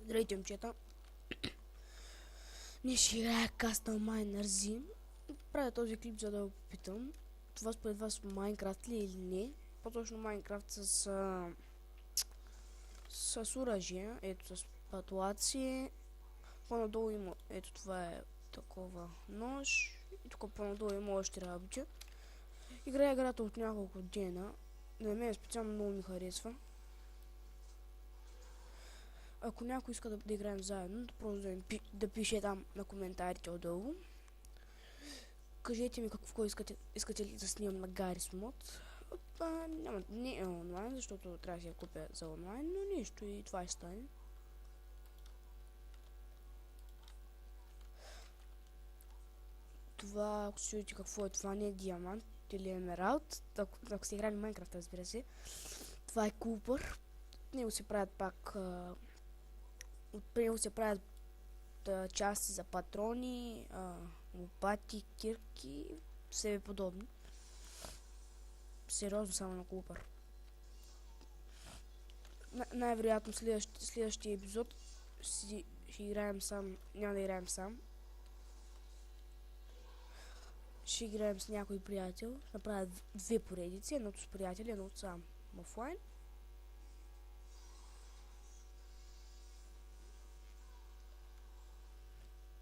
Здравейте, момчета. Ние ще играя Castle Miner Z. Правя този клип, за да го попитам. Това според вас Майнкрафт ли е или не? По-точно Майнкрафт с оръжие. Ето с патлаци. По-надолу има, ето това е такова нож. И тук по-надолу има още работи. Играя играта от няколко дена. На мен специално много ми харесва. Ако някой иска да играем заедно, да просто да пише там на коментарите отдолу. Кажете ми какво искате ли да снимам на Гарис мод. Няма, не е онлайн, защото трябва да си я купя за онлайн, но нищо и това ще стане. Това, ако се чуете какво е, това не е диамант или емералд, ако сте играли Майнкрафт, разбира се. Това е купър. От него се правят пак от него се правят части за патрони, лопати, кирки, себе подобно. Сериозно само на купър. Най-вероятно следващия епизод ще играем сам, няма да играем сам. Ще играем с някой приятел, ще направя две поредици, едното с приятели, едното сам офлайн.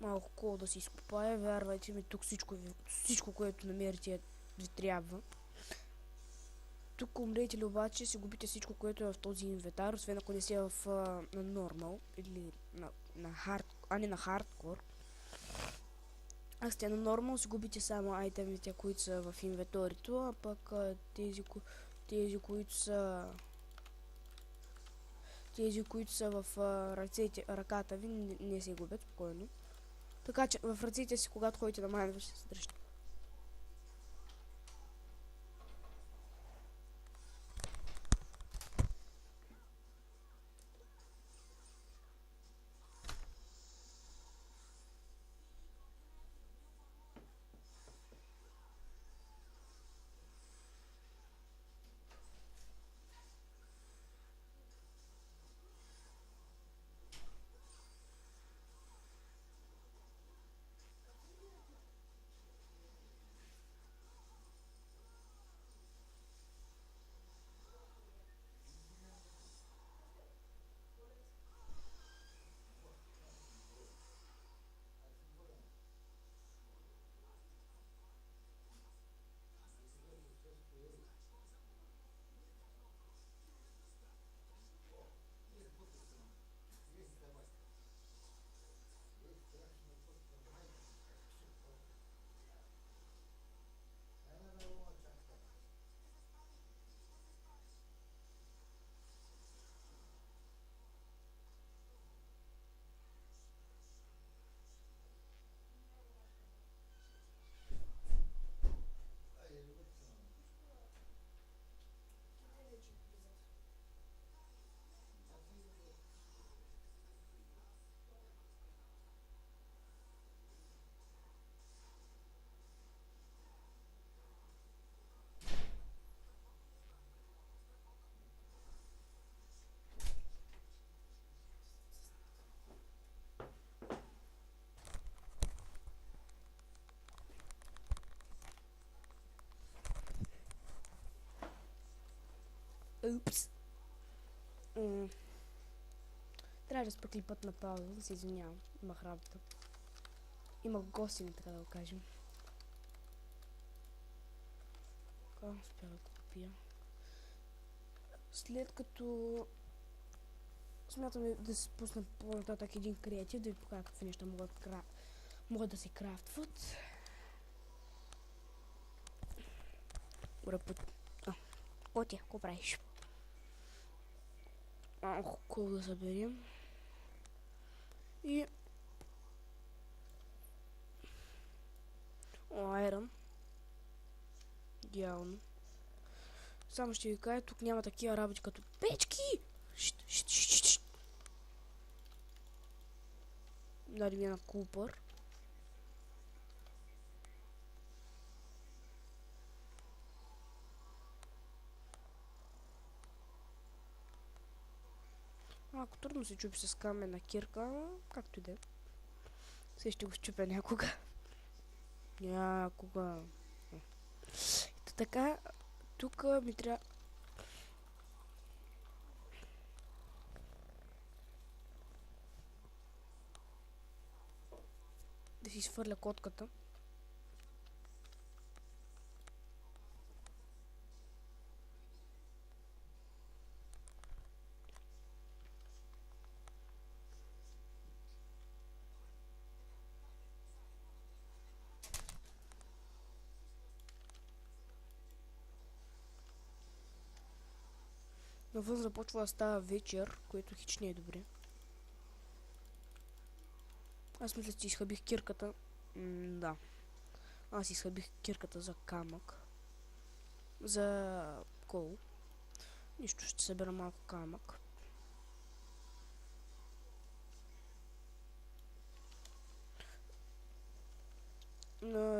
Малко кол да си изкопая, вярвайте ми, тук всичко, което намерите ви трябва. Тук умрете ли обаче, си губите всичко, което е в този инвентар, освен ако не си на нормал или не на хардкор. Ако сте на нормал, си губите само айтемите, които са в инвентарито, а пък тези, които са в ръката ви, не се губят спокойно. Така че в ръцете си, когато ходите на майна, ще се дръжте. Упс. Трябва да спра клипът на пауза, да се извинявам. Имах работа. Имах гости, така да го кажем. Така, успя да го купия. След като смятам да се пусна по-нататък един креатив, да ви покажа какви неща могат да се крафтват. Котя, какво правиш? Малко кол да съберем. И айрон. Идеално. Само ще ви кажа, тук няма такива работи като печки! Дали ми е на купър. Малко малко трудно се чупи с камена кирка, но както и да е. Сега ще го щупя някога. Някога. Ето така, тук ми трябва... да си свърля котката. Навън започва да става вечер, което хич не е добре. Аз мисля, че изхъбих кирката. Да. Аз изхъбих кирката за камък. За кол. Нищо, ще събера малко камък.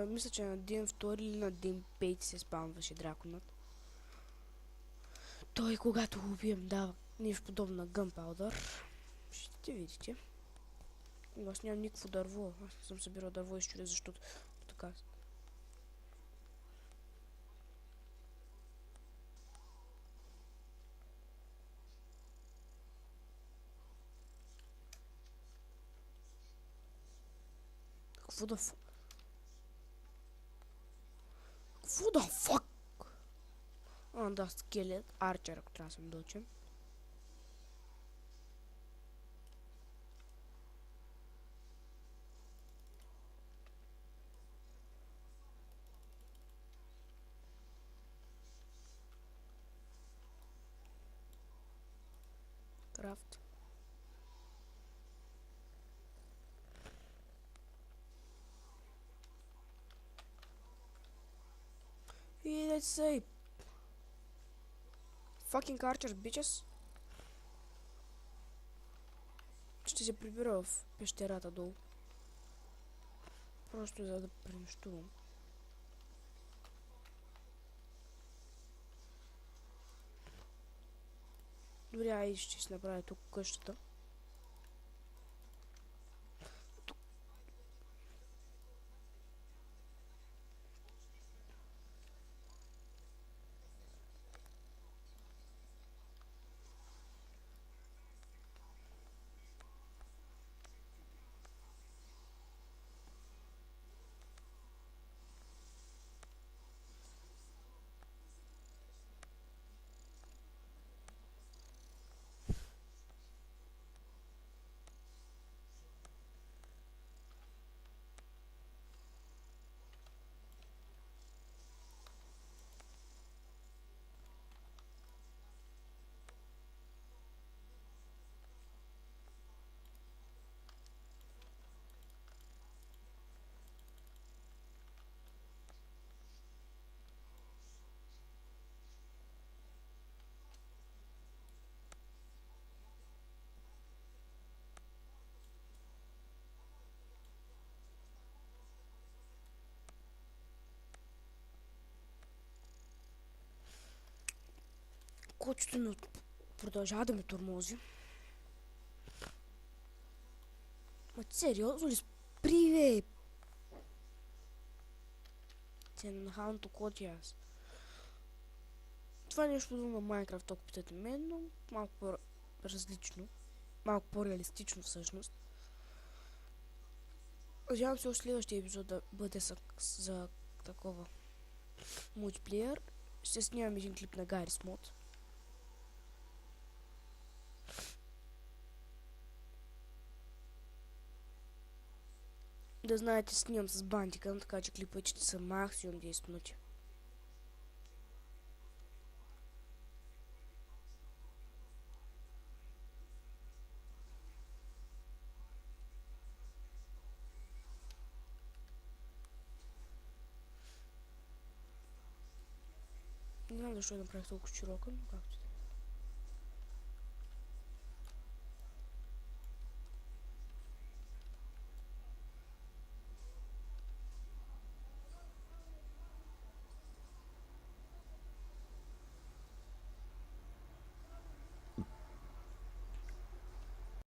Мисля, че на ден втори или на ден 5 се спамваше драконът. Той, когато го убием, дава нещо подобно на Gunpowder. Ще видите. Аз нямам никакво дърво. Аз не съм събирал дърво и ще защото така. Какво да Какво да фак? Да, скелет. Арчер, ако трябва да съм дочен. Крафт. И let's say fucking archer, bitches. Ще се прибира в пещерата долу. Просто за да пренощувам. Дори айде ще си направя тук къщата. Кочето ми продължава да ме тормози. Ма сериозно ли? Спри, бе! Те нахалното коти аз. Това е нещо подобно на Майнкрафт, ако питате мен, но малко по-различно. Малко по-реалистично всъщност. Надявам се още следващия епизод да бъде за такова мултиплеер. Ще снимам един клип на Garry's Mod. Да знаете, снимам с бантика, така че клипът ще са максимум 10 минути. Не знам защо я направих толкова широка, но както